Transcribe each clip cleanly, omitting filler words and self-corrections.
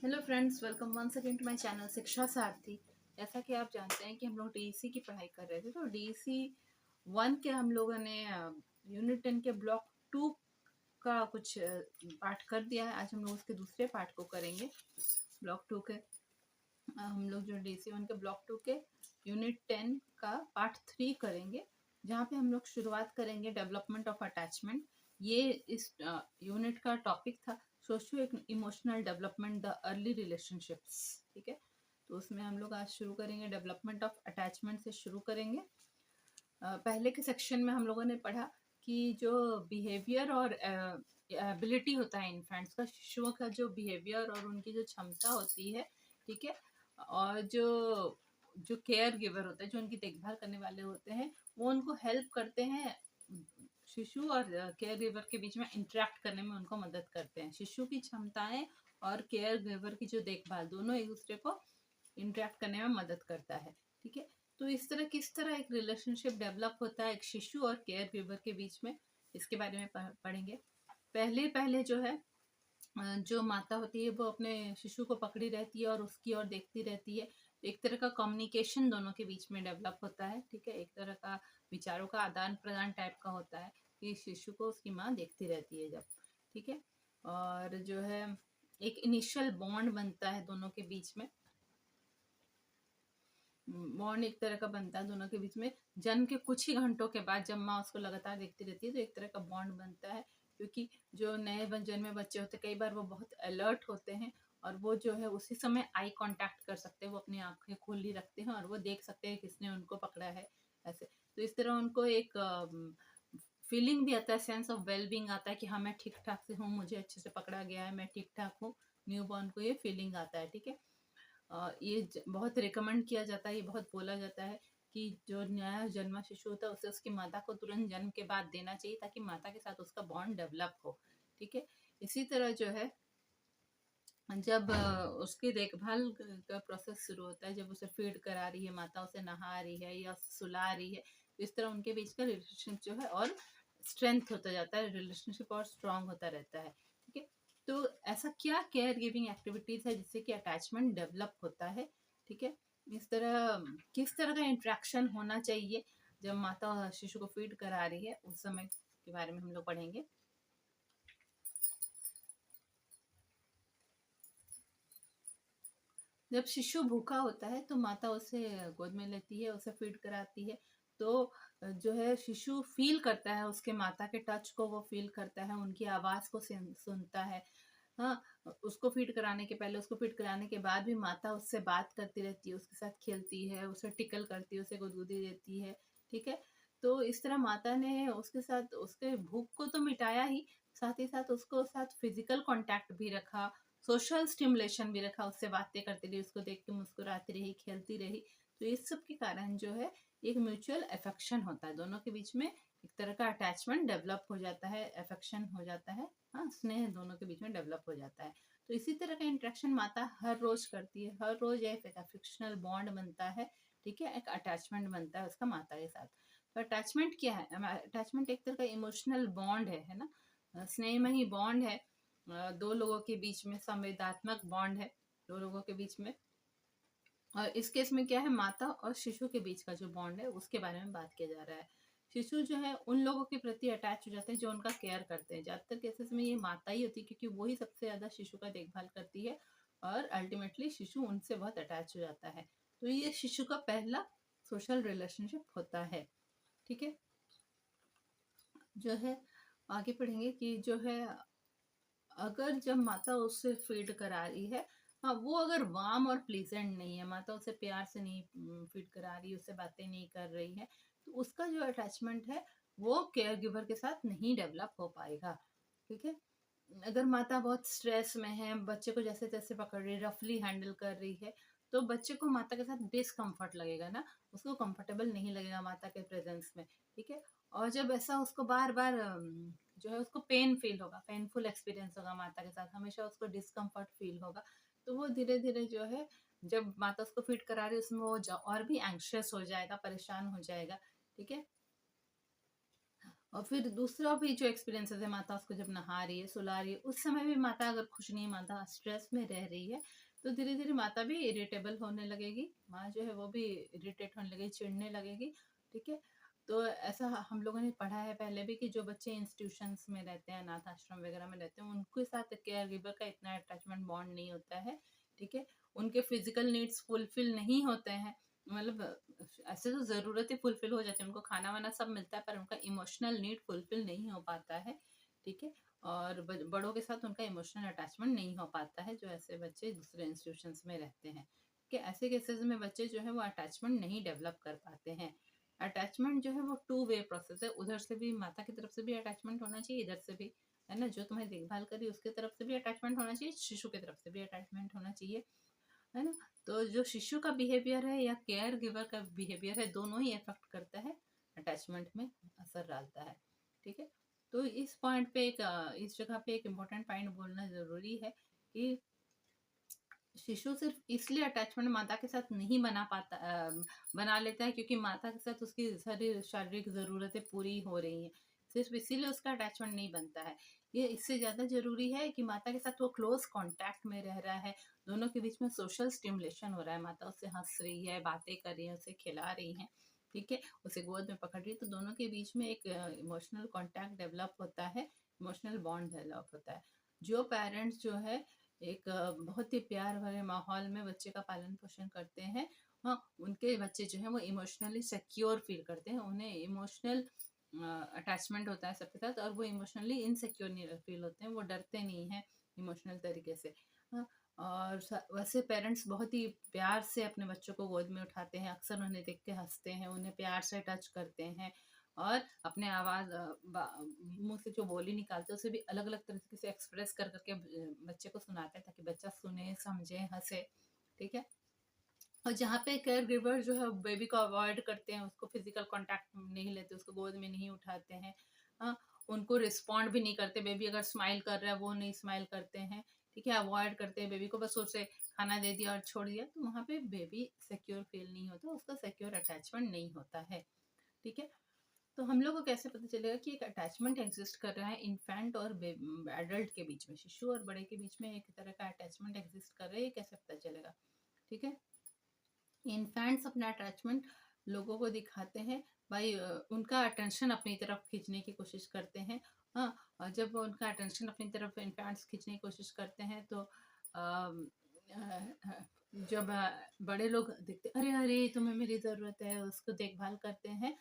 Hello friends, welcome once again to my channel Shiksha Sarathi. जैसा कि आप जानते हैं कि हम लोग डीईसी की पढ़ाई कर रहे थे, तो डीईसी 1 के हम लोगों ने यूनिट 10 के ब्लॉक 2 का कुछ पाठ कर दिया है। आज हम लोग उसके दूसरे पाठ को करेंगे। ब्लॉक 2 के हम लोग जो डीईसी 1 के ब्लॉक 2 के यूनिट 10 का पार्ट 3 करेंगे, जहाँ पे हम लोग शुरुआत करेंगे डेवलपमेंट ऑफ अटैचमेंट। ये इस यूनिट का टॉपिक था socio emotional development the early relationships. ठीक है, तो उसमें हम लोग आज शुरू करेंगे डेवलपमेंट ऑफ अटैचमेंट से शुरू करेंगे। पहले के सेक्शन में हम लोगों ने पढ़ा कि जो बिहेवियर और एबिलिटी होता है इन्फेंट्स का, शिशुओं का जो बिहेवियर और उनकी जो क्षमता होती है, ठीक है, और जो जो केयर गिवर होते हैं, जो उनकी देखभाल करने वाले होते हैं, वो उनको हेल्प करते हैं। शिशु और केयर गिवर के बीच में इंटरेक्ट करने में उनको मदद करते हैं। शिशु की क्षमताएं और केयर गिवर की जो देखभाल, दोनों एक दूसरे को इंटरेक्ट करने में मदद करता है। ठीक है, तो इस तरह किस तरह एक रिलेशनशिप डेवलप होता है एक शिशु और केयर गिवर के बीच में, इसके बारे में पढ़ेंगे। पहले पहले जो है, जो माता होती है वो अपने शिशु को पकड़ी रहती है और उसकी ओर देखती रहती है। एक तरह का कम्युनिकेशन दोनों के बीच में डेवलप होता है। ठीक है, एक तरह का विचारों का आदान प्रदान टाइप का होता है कि शिशु को उसकी माँ देखती रहती है जब। ठीक है, और जो है एक इनिशियल बॉन्ड बनता है दोनों के बीच में। बॉन्ड एक तरह का बनता है दोनों के बीच में। जन्म के कुछ ही घंटों के बाद जब माँ उसको लगातार देखती रहती है तो एक तरह का बॉन्ड बनता है, क्योंकि जो नए जन्मे बच्चे होते हैं कई बार वो बहुत अलर्ट होते हैं और वो जो है उसी समय आई कांटेक्ट कर सकते हैं। वो अपनी आंखें खुली रखते हैं और वो देख सकते हैं किसने उनको पकड़ा है, ऐसे। तो इस तरह उनको एक फीलिंग भी आता है, सेंस ऑफ वेलबींग आता है कि हाँ, मैं ठीक ठाक से हूँ, मुझे अच्छे से पकड़ा गया है, मैं ठीक ठाक हूँ। न्यू बॉर्न को ये फीलिंग आता है। ठीक है, ये बहुत रिकमेंड किया जाता है, ये बहुत बोला जाता है कि जो नया जन्मा शिशु होता है उसे उसकी माता को तुरंत जन्म के बाद देना चाहिए, ताकि माता के साथ उसका बॉन्ड डेवलप हो। ठीक है, इसी तरह जो है जब उसकी देखभाल का प्रोसेस शुरू होता है, जब उसे फीड करा रही है माता, उसे नहा रही है या सुला रही है, तो इस तरह उनके बीच का रिलेशनशिप जो है और स्ट्रेंथ होता जाता है, रिलेशनशिप और स्ट्रांग होता रहता है। ठीक है, तो ऐसा क्या केयर गिविंग एक्टिविटीज है जिससे कि अटैचमेंट डेवलप होता है। ठीक है, इस तरह किस तरह का इंट्रैक्शन होना चाहिए जब माता शिशु को फीड करा रही है, उस समय के बारे में हम लोग पढ़ेंगे। जब शिशु भूखा होता है तो माता उसे गोद में लेती है, उसे फीड कराती है। तो जो है शिशु फील करता है, उसके माता के टच को वो फील करता है, उनकी आवाज़ को सुनता है। हाँ, उसको फीड कराने के पहले, उसको फीड कराने के बाद भी माता उससे बात करती रहती है, उसके साथ खेलती है, उसे टिकल करती है, उसे गुदगुदी देती है। ठीक है, तो इस तरह माता ने उसके साथ उसके भूख को तो मिटाया ही साथ उसको साथ फिजिकल कांटेक्ट भी रखा, सोशल स्टिमुलेशन भी रखा, उससे बातें करती रही, उसको देख के मुस्कुराती रही, खेलती रही। तो इस सब के कारण जो है एक म्यूचुअल अफेक्शन होता है दोनों के बीच में, एक तरह का अटैचमेंट डेवलप हो जाता है, अफेक्शन हो जाता है। हाँ, स्नेह दोनों के बीच में डेवलप हो जाता है। तो इसी तरह का इंटरेक्शन माता हर रोज करती है, हर रोज एक अफेक्शनल बॉन्ड बनता है। ठीक है, एक अटैचमेंट बनता है उसका माता के साथ। तो अटैचमेंट क्या है? अटैचमेंट एक तरह का इमोशनल बॉन्ड है ना, स्नेहमयी बॉन्ड है। दो लोगों के बीच में संवेदात्मक बॉन्ड है, दो लोगों के बीच में। और इस केस में क्या है, माता और शिशु के बीच का जो बॉन्ड है उसके बारे में बात किया जा रहा है। शिशु जो है उन लोगों के प्रति अटैच हो जाते हैं जो उनका केयर करते हैं। ज़्यादातर केसेस में ये माता ही होती है, क्योंकि वही सबसे ज़्यादा शिशु का देखभाल करती है और अल्टीमेटली शिशु उनसे बहुत अटैच हो जाता है। तो ये शिशु का पहला सोशल रिलेशनशिप होता है। ठीक है, जो है आगे पढ़ेंगे कि जो है अगर जब माता उससे फीड करा रही है, हाँ, वो अगर वार्म और प्लीजेंट नहीं है, माता उसे प्यार से नहीं फीड करा रही, उससे बातें नहीं कर रही है, तो उसका जो अटैचमेंट है वो केयर गिवर के साथ नहीं डेवलप हो पाएगा। ठीक है, अगर माता बहुत स्ट्रेस में है, बच्चे को जैसे तैसे पकड़ रही, रफली हैंडल कर रही है, तो बच्चे को माता के साथ डिसकम्फर्ट लगेगा ना, उसको कंफर्टेबल नहीं लगेगा माता के प्रेजेंस में। ठीक है, और जब ऐसा उसको बार बार जो है उसको पेन फील होगा, पेनफुल एक्सपीरियंस होगा माता के साथ, हमेशा उसको डिस्कम्फर्ट फील होगा। तो वो धीरे धीरे जो है, जब माता उसको फीड करा रही है उसमें वो और भी एंग्शियस हो जाएगा, परेशान हो जाएगा। ठीक है, और फिर दूसरा भी जो एक्सपीरियंसेस है, माता उसको जब नहा रही है, सुला रही है, उस समय भी माता अगर खुश नहीं है, माता स्ट्रेस में रह रही है, तो धीरे धीरे माता भी इरिटेबल होने लगेगी, माँ जो है वो भी इरिटेट होने लगेगी, चिढ़ने लगेगी। ठीक है, तो ऐसा हम लोगों ने पढ़ा है पहले भी कि जो बच्चे इंस्टीट्यूशंस में रहते हैं, अनाथ आश्रम वगैरह में रहते हैं, उनके साथ केयर गिवर का इतना अटैचमेंट बॉन्ड नहीं होता है। ठीक है, उनके फिजिकल नीड्स फुलफिल नहीं होते हैं, मतलब ऐसे तो ज़रूरतें फुलफिल हो जाती है, उनको खाना वाना सब मिलता है, पर उनका इमोशनल नीड फुलफिल नहीं हो पाता है। ठीक है, और बड़ों के साथ उनका इमोशनल अटैचमेंट नहीं हो पाता है, जो ऐसे बच्चे दूसरे इंस्टीट्यूशंस में रहते हैं कि ऐसे केसेस में बच्चे जो है वो अटैचमेंट नहीं डेवलप कर पाते हैं। अटैचमेंट जो है वो टू वे प्रोसेस है, उधर से भी माता की तरफ से भी अटैचमेंट होना चाहिए, इधर से भी, है ना, जो तुम्हें देखभाल करी उसके तरफ से भी अटैचमेंट होना चाहिए, शिशु की तरफ से भी अटैचमेंट होना चाहिए, है ना। तो जो शिशु का बिहेवियर है या केयर गिवर का बिहेवियर है, दोनों ही इफेक्ट करता है, अटैचमेंट में असर डालता है। ठीक है, तो इस पॉइंट पे इस जगह पे एक इम्पोर्टेंट पॉइंट बोलना ज़रूरी है कि शिशु सिर्फ इसलिए अटैचमेंट माता के साथ नहीं बना लेता है क्योंकि माता के साथ उसकी सारी शारीरिक ज़रूरतें पूरी हो रही हैं, सिर्फ इसीलिए उसका अटैचमेंट नहीं बनता है। ये इससे ज़्यादा ज़रूरी है कि माता के साथ वो क्लोज कांटेक्ट में रह रहा है, दोनों के बीच में सोशल स्टिमुलेशन हो रहा है, माता उससे हंस रही है, बातें कर रही है, उसे खिला रही हैं, ठीक है, उसे गोद में पकड़ रही है, तो दोनों के बीच में एक इमोशनल कांटेक्ट डेवलप होता है, इमोशनल बॉन्ड डेवलप होता है। जो पेरेंट्स जो है एक बहुत ही प्यार भरे माहौल में बच्चे का पालन पोषण करते हैं, हाँ, उनके बच्चे जो हैं वो इमोशनली सिक्योर फील करते हैं, उन्हें इमोशनल अटैचमेंट होता है सबके साथ, और वो इमोशनली इनसिक्योर नहीं फील होते हैं, वो डरते नहीं हैं इमोशनल तरीके से। हाँ, और वैसे पेरेंट्स बहुत ही प्यार से अपने बच्चों को गोद में उठाते हैं, अक्सर उन्हें देख के हंसते हैं, उन्हें प्यार से टच करते हैं, और अपने मुंह से जो बोली निकालते हैं उसे भी अलग अलग तरीके से एक्सप्रेस कर करके बच्चे को सुनाते हैं, ताकि बच्चा सुने, समझे, हंसे। ठीक है, और जहाँ पे केयर गिवर जो है बेबी को अवॉइड करते हैं, उसको फिजिकल कांटेक्ट नहीं लेते, उसको गोद में नहीं उठाते हैं, हाँ, उनको रिस्पॉन्ड भी नहीं करते, बेबी अगर स्माइल कर रहा है वो नहीं स्माइल करते हैं, ठीक है, अवॉइड करते हैं बेबी को, बस उसे खाना दे दिया और छोड़ दिया, तो वहाँ पे बेबी सिक्योर फील नहीं होता, उसका सिक्योर अटैचमेंट नहीं होता है। ठीक है, तो हम लोग को कैसे पता चलेगा कि एक अटैचमेंट एग्जिस्ट कर रहा है इन्फेंट और एडल्ट के बीच में, शिशु और बड़े के बीच में एक तरह का अटैचमेंट एग्जिस्ट कर रहा है, ये कैसे पता चलेगा? ठीक है, इन्फेंट्स अपना अटैचमेंट लोगों को दिखाते हैं भाई, उनका अटेंशन अपनी तरफ खींचने की कोशिश करते हैं। हाँ, और जब वो उनका अटेंशन अपनी तरफ इन्फेंट्स खींचने की कोशिश करते हैं, तो अम, जब बड़े लोग देखते, अरे अरे तुम्हें मेरी ज़रूरत है, उसको देखभाल करते हैं,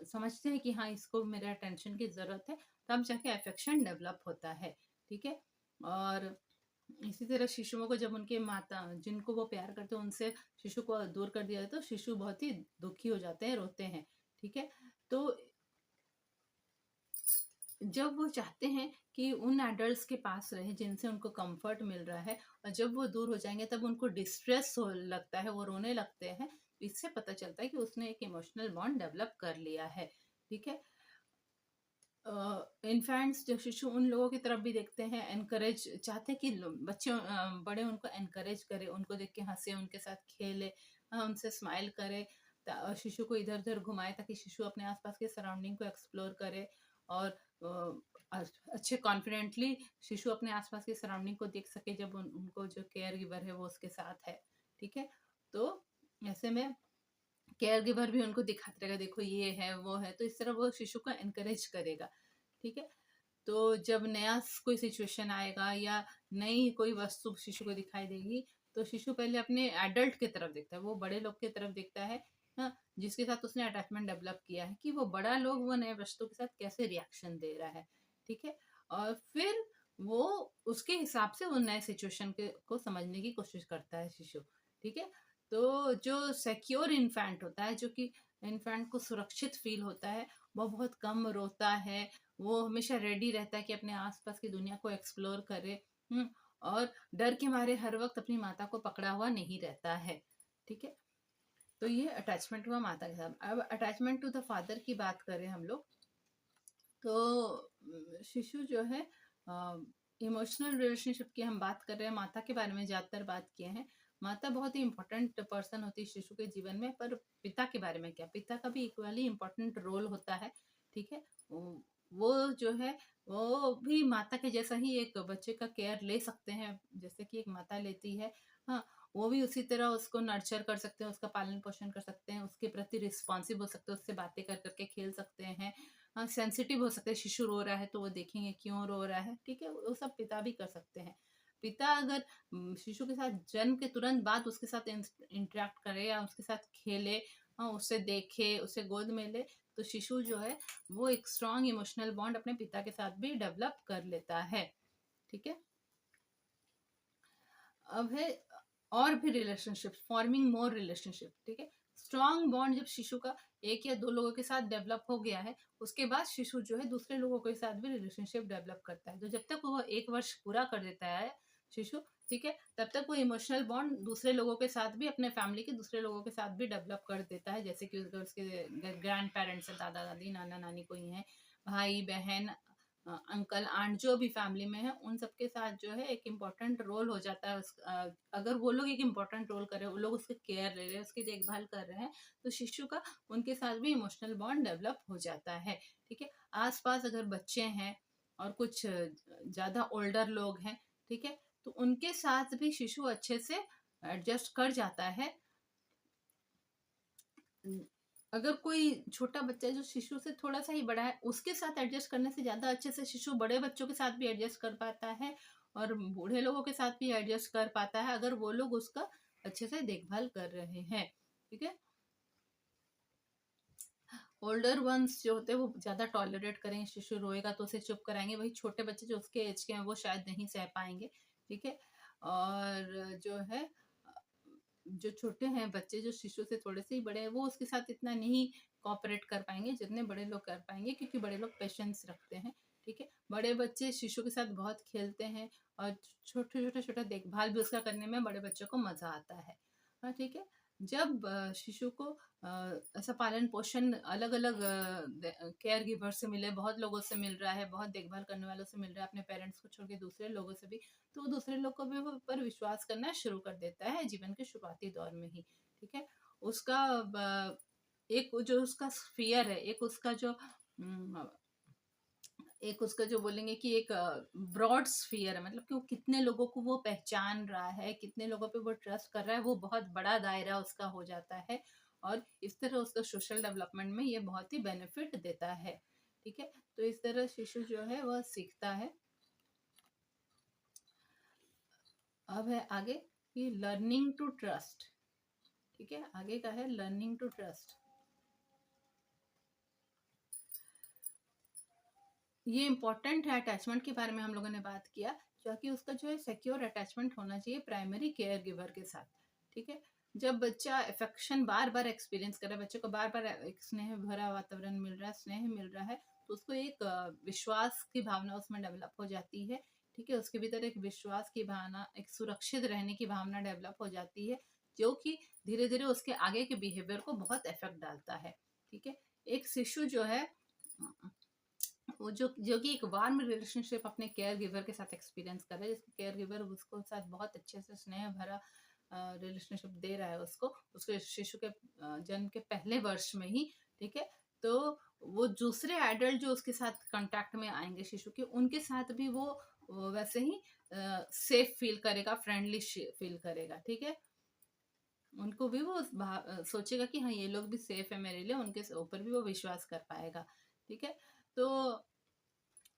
समझते हैं कि हाँ इसको मेरे अटेंशन की ज़रूरत है, तब जाके अफेक्शन डेवलप होता है। ठीक है, और इसी तरह शिशुओं को जब उनके माता जिनको वो प्यार करते हैं उनसे शिशु को दूर कर दिया जाए, तो शिशु बहुत ही दुखी हो जाते हैं, रोते हैं। ठीक है, तो जब वो चाहते हैं कि उन एडल्ट्स के पास रहे जिनसे उनको कंफर्ट मिल रहा है, और जब वो दूर हो जाएंगे तब उनको डिस्ट्रेस हो लगता है, वो रोने लगते हैं, तो इससे पता चलता है कि उसने एक इमोशनल बॉन्ड डेवलप कर लिया है। ठीक है, इन्फेंट्स जो शिशु उन लोगों की तरफ भी देखते हैं, एनकरेज चाहते हैं कि बच्चे बड़े उनको एनकरेज करें, उनको देख के हंसे, उनके साथ खेले, उनसे स्माइल करे, शिशु को इधर उधर घुमाए, ताकि शिशु अपने आसपास के सराउंडिंग को एक्सप्लोर करे, और अच्छे कॉन्फिडेंटली शिशु अपने आसपास के सराउंडिंग को देख सके, जब उनको जो केयर गिवर है वो उसके साथ है। ठीक है, तो ऐसे में केयर गिवर भी उनको दिखाते रहेगा, देखो ये है वो है, तो इस तरह वो शिशु को एनकरेज करेगा। ठीक है, तो जब नया कोई सिचुएशन आएगा या नई कोई वस्तु शिशु को दिखाई देगी, तो शिशु पहले अपने एडल्ट की तरफ देखता है, वो बड़े लोग की तरफ देखता है, हाँ, जिसके साथ उसने अटैचमेंट डेवलप किया है, कि वो बड़ा लोग वो नए वस्तु के साथ कैसे रिएक्शन दे रहा है। ठीक है, और फिर वो उसके हिसाब से वो नए सिचुएशन को समझने की कोशिश करता है शिशु। ठीक है, तो जो सिक्योर इन्फेंट होता है, जो कि इन्फेंट को सुरक्षित फील होता है, वो बहुत कम रोता है, वो हमेशा रेडी रहता है कि अपने आसपास की दुनिया को एक्सप्लोर करे, और डर के मारे हर वक्त अपनी माता को पकड़ा हुआ नहीं रहता है। ठीक है, तो ये अटैचमेंट हुआ माता के साथ। अब अटैचमेंट टू द फादर की बात करें हम लोग, तो शिशु जो है इमोशनल रिलेशनशिप की हम बात कर रहे हैं, माता के बारे में ज़्यादातर बात किए हैं। माता बहुत ही इंपॉर्टेंट पर्सन होती है शिशु के जीवन में, पर पिता के बारे में क्या, पिता का भी इक्वली इम्पोर्टेंट रोल होता है। ठीक है। वो जो है वो भी माता के जैसा ही एक बच्चे का केयर ले सकते हैं, जैसे कि एक माता लेती है। हाँ, वो भी उसी तरह उसको नर्चर कर सकते हैं, उसका पालन पोषण कर सकते हैं, उसके प्रति रिस्पॉन्सिव हो सकते हैं, उससे बातें कर करके खेल सकते हैं। हाँ, सेंसिटिव हो सकते हैं, शिशु रो रहा है तो वो देखेंगे क्यों रो रहा है, ठीक है। वो सब पिता भी कर सकते हैं। पिता अगर शिशु के साथ जन्म के तुरंत बाद उसके साथ इंटरेक्ट करे या उसके साथ खेले, हाँ, उसे देखे, उसे गोद में ले, तो शिशु जो है वो एक स्ट्रॉन्ग इमोशनल बॉन्ड अपने पिता के साथ भी डेवलप कर लेता है, ठीक है। अब है और भी रिलेशनशिप, फॉर्मिंग मोर रिलेशनशिप, ठीक है। स्ट्रॉन्ग बॉन्ड जब शिशु का एक या दो लोगों के साथ डेवलप हो गया है, उसके बाद शिशु जो है दूसरे लोगों के साथ भी रिलेशनशिप डेवलप करता है। तो जब तक वो 1 वर्ष पूरा कर देता है शिशु, ठीक है, तब तक वो इमोशनल बॉन्ड दूसरे लोगों के साथ भी, अपने फैमिली के दूसरे लोगों के साथ भी डेवलप कर देता है। जैसे कि उसके ग्रैंड पेरेंट्स है, दादा दादी नाना नानी कोई है, भाई बहन, अंकल आंट जो भी फैमिली में है, उन सबके साथ जो है एक इम्पोर्टेंट रोल हो जाता है। अगर वो लोग एक इम्पोर्टेंट रोल कर रहे हैं, वो लोग उसकी केयर ले रहे हैं, उसकी देखभाल कर रहे हैं, तो शिशु का उनके साथ भी इमोशनल बॉन्ड डेवलप हो जाता है, ठीक है। आसपास अगर बच्चे हैं और कुछ ज़्यादा ओल्डर लोग हैं, ठीक है, तो उनके साथ भी शिशु अच्छे से एडजस्ट कर जाता है। अगर कोई छोटा बच्चा जो शिशु से थोड़ा सा ही बड़ा है, उसके साथ एडजस्ट करने से ज़्यादा अच्छे से शिशु बड़े बच्चों के साथ भी एडजस्ट कर पाता है और बूढ़े लोगों के साथ भी एडजस्ट कर पाता है, अगर वो लोग उसका अच्छे से देखभाल कर रहे हैं, ठीक है। ओल्डर वंस जो होते हैं वो ज़्यादा टॉलरेट करेंगे, शिशु रोएगा तो उसे चुप कराएंगे, वही छोटे बच्चे जो उसके एज के हैं वो शायद नहीं सह पाएंगे, ठीक है। और जो है जो छोटे हैं बच्चे, जो शिशु से थोड़े से ही बड़े हैं, वो उसके साथ इतना नहीं कोऑपरेट कर पाएंगे जितने बड़े लोग कर पाएंगे, क्योंकि बड़े लोग पेशेंस रखते हैं, ठीक है। बड़े बच्चे शिशु के साथ बहुत खेलते हैं और छोटे छोटे छोटा देखभाल भी उसका करने में बड़े बच्चों को मजा आता है, हाँ, ठीक है। जब शिशु को ऐसा पालन पोषण अलग अलग केयर गिवर से मिले, बहुत लोगों से मिल रहा है, बहुत देखभाल करने वालों से मिल रहा है, अपने पेरेंट्स को छोड़ के दूसरे लोगों से भी, तो वो दूसरे लोग को भी वो पर विश्वास करना शुरू कर देता है जीवन के शुरुआती दौर में ही, ठीक है। उसका एक जो उसका स्फीयर है, एक उसका जो एक उसका जो बोलेंगे कि एक ब्रॉड स्फीयर है, मतलब कि वो कितने लोगों को वो पहचान रहा है, कितने लोगों पे वो ट्रस्ट कर रहा है, वो बहुत बड़ा दायरा उसका हो जाता है। और इस तरह उसका सोशल डेवलपमेंट में ये बहुत ही बेनिफिट देता है, ठीक है। तो इस तरह शिशु जो है वह सीखता है। अब है आगे कि लर्निंग टू ट्रस्ट, ठीक है। आगे का है लर्निंग टू ट्रस्ट। ये इंपॉर्टेंट है, अटैचमेंट के बारे में हम लोगों ने बात किया, क्योंकि उसका जो है सिक्योर अटैचमेंट होना चाहिए प्राइमरी केयर गिवर के साथ, ठीक है। जब बच्चा अफेक्शन बार बार एक्सपीरियंस कर रहा है, बच्चे को बार बार एक स्नेह भरा वातावरण मिल रहा है, स्नेह मिल रहा है, तो उसको एक विश्वास की भावना उसमें डेवलप हो जाती है, ठीक है। उसके भीतर एक विश्वास की भावना, एक सुरक्षित रहने की भावना डेवलप हो जाती है, जो कि धीरे धीरे उसके आगे के बिहेवियर को बहुत इफेक्ट डालता है, ठीक है। एक शिशु जो है वो जो कि एक वार्म रिलेशनशिप अपने केयर गिवर के साथ एक्सपीरियंस कर रहा है, जिसको केयर गिवर उसको साथ बहुत अच्छे से स्नेह भरा रिलेशनशिप दे रहा है उसको, उसके शिशु के जन्म के पहले वर्ष में ही, ठीक है। तो वो दूसरे एडल्ट जो उसके साथ कांटेक्ट में आएंगे शिशु के, उनके साथ भी वो वैसे ही सेफ फील करेगा, फ्रेंडली फील करेगा, ठीक है। उनको भी वो सोचेगा कि हाँ ये लोग भी सेफ है मेरे लिए, उनके ऊपर भी वो विश्वास कर पाएगा, ठीक है। तो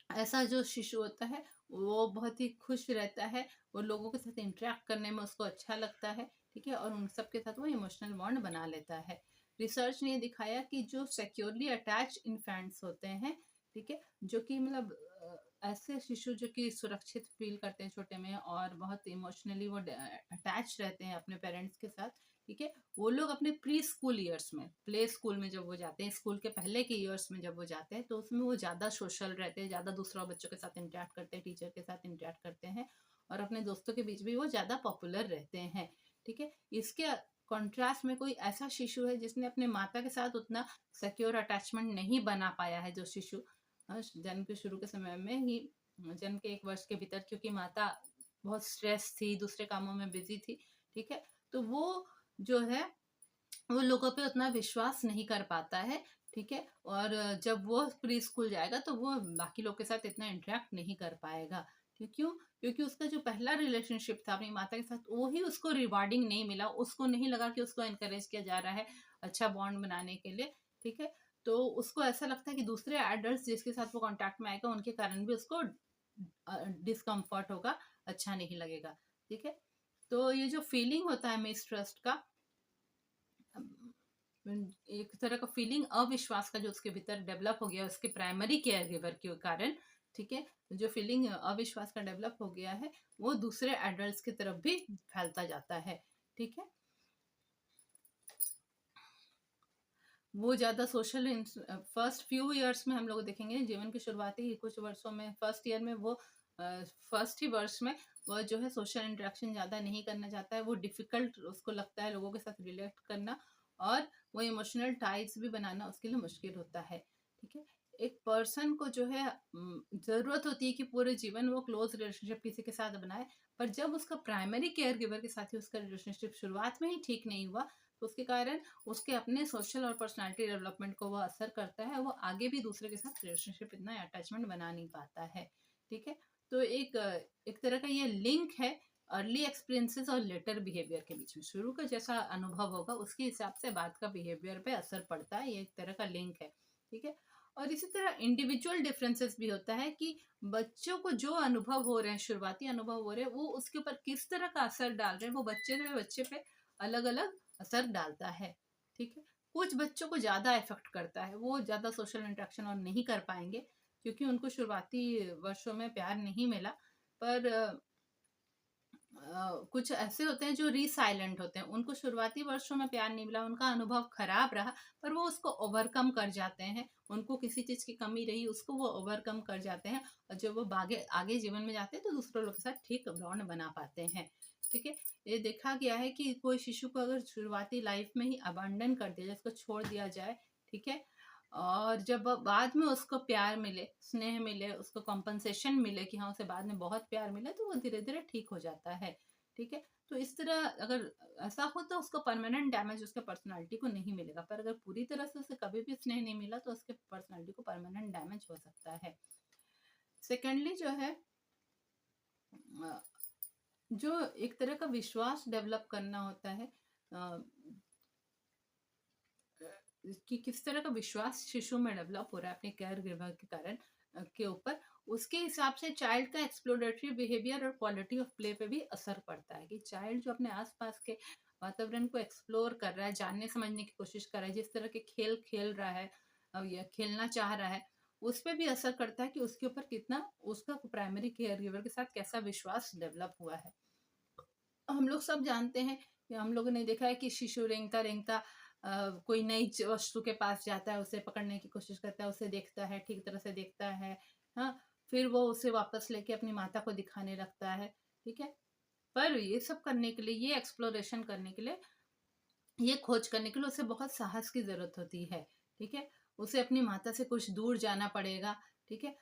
ऐसा जो शिशु होता है वो बहुत ही खुश रहता है, वो लोगों के साथ इंटरेक्ट करने में उसको अच्छा लगता है, ठीक है। और उन सब के साथ वो इमोशनल बॉन्ड बना लेता है। रिसर्च ने दिखाया कि जो सिक्योरली अटैच इन्फेंट्स होते हैं, ठीक है, जो कि मतलब ऐसे शिशु जो कि सुरक्षित फील करते हैं छोटे में और बहुत इमोशनली वो अटैच रहते हैं अपने पेरेंट्स के साथ, ठीक है, वो लोग अपने प्री स्कूल ईयर्स में, प्ले स्कूल में जब वो जाते हैं, स्कूल के पहले के ईयर्स में जब वो जाते हैं, तो उसमें वो ज़्यादा सोशल रहते हैं, ज़्यादा दूसरों बच्चों के साथ इंटरेक्ट करते हैं, टीचर के साथ इंटरेक्ट करते हैं और अपने दोस्तों के बीच भी वो ज़्यादा पॉपुलर रहते हैं, ठीक है। इसके कॉन्ट्रास्ट में कोई ऐसा शिशु है जिसने अपने माता के साथ उतना सिक्योर अटैचमेंट नहीं बना पाया है, जो शिशु जन्म के शुरू के समय में ही, जन्म के 1 वर्ष के भीतर, क्योंकि माता बहुत स्ट्रेस थी, दूसरे कामों में बिजी थी, ठीक है, तो वो जो है वो लोगों पे उतना विश्वास नहीं कर पाता है, ठीक है। और जब वो प्री स्कूल जाएगा तो वो बाकी लोग के साथ इतना इंटरेक्ट नहीं कर पाएगा। क्यों? क्योंकि उसका जो पहला रिलेशनशिप था अपनी माता के साथ, वो ही उसको रिवार्डिंग नहीं मिला, उसको नहीं लगा कि उसको एनकरेज किया जा रहा है अच्छा बॉन्ड बनाने के लिए। ठीक है। तो उसको ऐसा लगता है कि दूसरे एडल्ट जिसके साथ वो कांटेक्ट में आएगा उनके कारण भी उसको डिस्कम्फर्ट होगा, अच्छा नहीं लगेगा। ठीक है। तो ये जो फीलिंग होता है मिसट्रस्ट का, एक तरह का फीलिंग अविश्वास का जो उसके भीतर डेवलप हो गया उसके प्राइमरी केयर गिवर के कारण। ठीक है। जो फीलिंग अविश्वास का डेवलप हो गया है वो दूसरे एडल्ट्स की तरफ भी फैलता जाता है। ठीक है। वो ज़्यादा सोशल फर्स्ट फ्यू इयर्स में हम लोग देखेंगे, जीवन की शुरुआती कुछ वर्षों में, फर्स्ट ईयर में वो फर्स्ट ही वर्ष में वो जो है सोशल इंटरेक्शन ज़्यादा नहीं करना चाहता है, वो डिफ़िकल्ट उसको लगता है लोगों के साथ रिलेट करना, और वो इमोशनल टाइज भी बनाना उसके लिए मुश्किल होता है। ठीक है। एक पर्सन को जो है ज़रूरत होती है कि पूरे जीवन वो क्लोज रिलेशनशिप किसी के साथ बनाए, पर जब उसका प्राइमरी केयर गिवर के साथ ही उसका रिलेशनशिप शुरुआत में ही ठीक नहीं हुआ, तो उसके कारण उसके अपने सोशल और पर्सनालिटी डेवलपमेंट को वो असर करता है, वो आगे भी दूसरे के साथ रिलेशनशिप इतना अटैचमेंट बना नहीं पाता है। ठीक है। तो एक तरह का ये लिंक है अर्ली एक्सपीरियंसेस और लेटर बिहेवियर के बीच में। शुरू का जैसा अनुभव होगा उसके हिसाब से बाद का बिहेवियर पे असर पड़ता है, ये एक तरह का लिंक है। ठीक है। और इसी तरह इंडिविजुअल डिफरेंसेस भी होता है कि बच्चों को जो अनुभव हो रहे हैं, शुरुआती अनुभव हो रहे हैं, वो उसके ऊपर किस तरह का असर डाल रहे हैं, वो बच्चे पे अलग अलग असर डालता है। ठीक है। कुछ बच्चों को ज़्यादा इफेक्ट करता है, वो ज़्यादा सोशल इंटरेक्शन और नहीं कर पाएंगे क्योंकि उनको शुरुआती वर्षों में प्यार नहीं मिला। पर कुछ ऐसे होते हैं जो रीसाइलेंट होते हैं, उनको शुरुआती वर्षों में प्यार नहीं मिला, उनका अनुभव खराब रहा, पर वो उसको ओवरकम कर जाते हैं, उनको किसी चीज़ की कमी रही उसको वो ओवरकम कर जाते हैं, और जब वो आगे आगे जीवन में जाते हैं तो दूसरों लोग के साथ ठीक बॉन्ड बना पाते हैं। ठीक है। ये देखा गया है कि कोई शिशु को अगर शुरुआती लाइफ में ही अबंडन कर दिया जाए, उसको छोड़ दिया जाए, ठीक है, और जब बाद में उसको प्यार मिले, स्नेह मिले, उसको कॉम्पनसेशन मिले कि हाँ उसे बाद में बहुत प्यार मिला, तो वो धीरे धीरे ठीक हो जाता है। ठीक है। तो इस तरह अगर ऐसा हो तो उसको परमानेंट डैमेज उसके पर्सनालिटी को नहीं मिलेगा, पर अगर पूरी तरह से उसे कभी भी स्नेह नहीं मिला तो उसके पर्सनालिटी को परमानेंट डैमेज हो सकता है। सेकेंडली जो है जो एक तरह का विश्वास डेवलप करना होता है, कि किस तरह का विश्वास शिशु में डेवलप हो रहा है अपने केयर गिवर के कारण के ऊपर, उसके हिसाब से चाइल्ड का एक्सप्लोरेटरी बिहेवियर और क्वालिटी ऑफ प्ले पे भी असर पड़ता है, कि चाइल्ड जो अपने आसपास के वातावरण को एक्सप्लोर कर रहा है, जानने समझने की कोशिश कर रहा है, जिस तरह के खेल खेल रहा है या खेलना चाह रहा है, उस पर भी असर करता है कि उसके ऊपर कितना उसका प्राइमरी केयर गिवर के साथ कैसा विश्वास डेवलप हुआ है। हम लोग सब जानते हैं कि हम लोगों ने देखा है कि शिशु रेंगता रेंगता कोई नई वस्तु के पास जाता है, उसे पकड़ने की कोशिश करता है, उसे देखता है, ठीक तरह से देखता है, हाँ, फिर वो उसे वापस लेके अपनी माता को दिखाने लगता है। ठीक है। पर ये सब करने के लिए, ये एक्सप्लोरेशन करने के लिए, ये खोज करने के लिए उसे बहुत साहस की जरूरत होती है। ठीक है। उसे अपनी माता से कुछ दूर जाना पड़ेगा। ठीक है।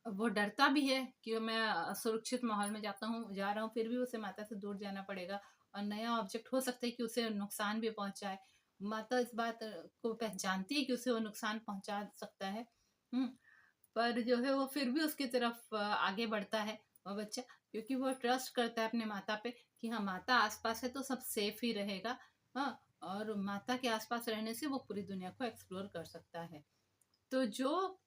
वो डरता भी है कि मैं असुरक्षित माहौल में जा रहा हूँ, फिर भी उसे माता से दूर जाना पड़ेगा, और नया ऑब्जेक्ट हो सकता है कि उसे नुकसान भी पहुंचाए। माता इस बात को पहचानती है कि उसे वो नुकसान पहुंचा सकता है। हम्म। पर जो है वो फिर भी उसकी तरफ आगे बढ़ता है वो बच्चा, क्योंकि वो ट्रस्ट करता है अपने माता पे कि हाँ माता आसपास है तो सब सेफ ही रहेगा। हाँ। और माता के आसपास रहने से वो पूरी दुनिया को एक्सप्लोर कर सकता है। तो जो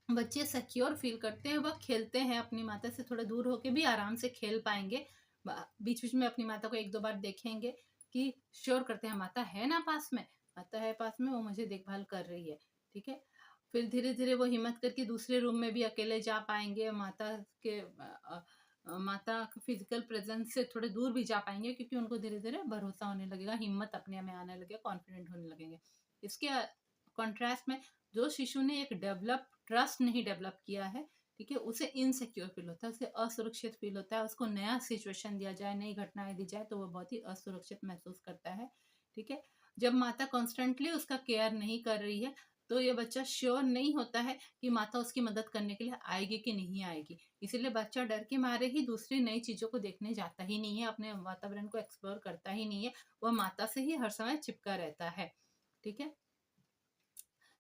बच्चे सिक्योर फील करते हैं वह खेलते हैं, अपनी माता से थोड़ा दूर होके भी आराम से खेल पाएंगे, बीच बीच में अपनी माता को एक दो बार देखेंगे कि श्योर करते हैं माता है ना पास में, माता है पास में, वो मुझे देखभाल कर रही है। ठीक है। फिर धीरे धीरे वो हिम्मत करके दूसरे रूम में भी अकेले जा पाएंगे, माता फिजिकल प्रेजेंस से थोड़े दूर भी जा पाएंगे, क्योंकि उनको धीरे धीरे भरोसा होने लगेगा, हिम्मत अपने में आने लगेगा, कॉन्फिडेंट होने लगेंगे। इसके कॉन्ट्रास्ट में जो शिशु ने एक डेवलप ट्रस्ट नहीं डेवलप किया है, ठीक है, उसे इनसिक्योर फील होता है, उसे असुरक्षित फील होता है, उसको नया सिचुएशन दिया जाए, नई घटनाएं दी जाए तो वो बहुत ही असुरक्षित महसूस करता है। ठीक है। जब माता कॉन्स्टेंटली उसका केयर नहीं कर रही है तो ये बच्चा श्योर नहीं होता है कि माता उसकी मदद करने के लिए आएगी कि नहीं आएगी, इसीलिए बच्चा डर के मारे ही दूसरी नई चीजों को देखने जाता ही नहीं है, अपने वातावरण को एक्सप्लोर करता ही नहीं है, वह माता से ही हर समय चिपका रहता है। ठीक है।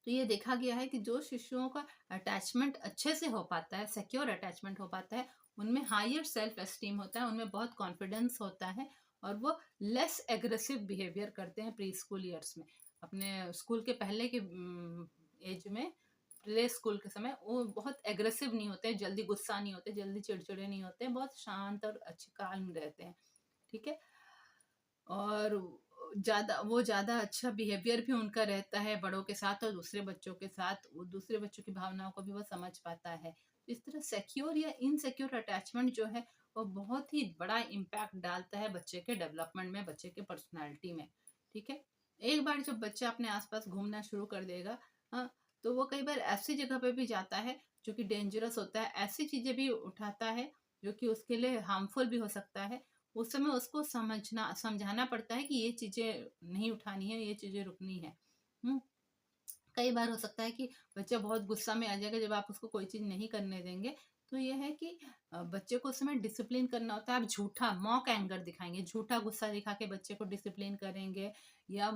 तो ये देखा गया है कि जो शिशुओं का अटैचमेंट अच्छे से हो पाता है, सिक्योर अटैचमेंट हो पाता है, उनमें हायर सेल्फ एस्टीम होता है, उनमें बहुत कॉन्फिडेंस होता है और वो लेस एग्रेसिव बिहेवियर करते हैं प्री स्कूल ईयर्स में। अपने स्कूल के पहले के एज में, प्ले स्कूल के समय वो बहुत एग्रेसिव नहीं होते, जल्दी गुस्सा नहीं होते, जल्दी चिड़चिड़े नहीं होते, बहुत शांत और अच्छे काल्म रहते हैं। ठीक है। और ज़्यादा अच्छा बिहेवियर भी उनका रहता है बड़ों के साथ और दूसरे बच्चों के साथ, वो दूसरे बच्चों की भावनाओं को भी वो समझ पाता है। तो इस तरह सिक्योर या इनसिक्योर अटैचमेंट जो है वो बहुत ही बड़ा इम्पैक्ट डालता है बच्चे के डेवलपमेंट में, बच्चे के पर्सनालिटी में। ठीक है। एक बार जब बच्चा अपने आसपास घूमना शुरू कर देगा, हाँ, तो वो कई बार ऐसी जगह पे भी जाता है जो कि डेंजरस होता है, ऐसी चीज़ें भी उठाता है जो कि उसके लिए हार्मफुल भी हो सकता है। उस समय उसको समझाना पड़ता है कि ये चीज़ें नहीं उठानी है, ये चीज़ें रुकनी है। हुँ। कई बार हो सकता है कि बच्चा बहुत गुस्सा में आ जाएगा जब आप उसको कोई चीज़ नहीं करने देंगे। तो ये है कि बच्चे को उस समय डिसिप्लिन करना होता है। आप झूठा मॉक एंगर दिखाएँगे, झूठा गुस्सा दिखा के बच्चे को डिसिप्लिन करेंगे या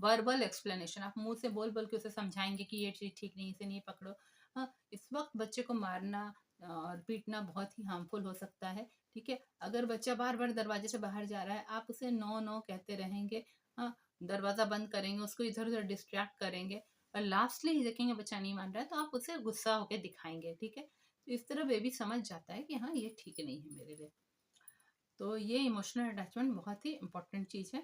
वर्बल एक्सप्लेनेशन, आप मुँह से बोल-बोल के उसे समझाएँगे कि ये चीज़ ठीक नहीं, इसे नहीं पकड़ो। हाँ, इस वक़्त बच्चे को मारना और पीटना बहुत ही हार्मफुल हो सकता है। ठीक है? अगर बच्चा बार-बार दरवाजे से बाहर जा रहा है, आप उसे नो, नो कहते रहेंगे। हाँ, दरवाज़ा बंद करेंगे, उसको इधर-उधर डिस्ट्रैक्ट करेंगे और लास्टली देखेंगे बच्चा नहीं मान रहा है तो आप उसे गुस्सा होके दिखाएँगे। ठीक है? तो इस तरह बेबी समझ जाता है कि हाँ, ये ठीक नहीं है मेरे लिए। तो ये इमोशनल अटैचमेंट बहुत ही इम्पोर्टेंट चीज़ है।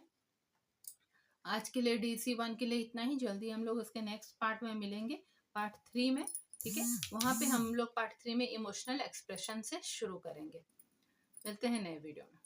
आज के लिए DC1 के लिए इतना ही। जल्दी हम लोग उसके नेक्स्ट पार्ट में मिलेंगे, पार्ट 3 में। ठीक है? वहाँ पे हम लोग पार्ट 3 में इमोशनल एक्सप्रेशन से शुरू करेंगे। मिलते हैं नए वीडियो में।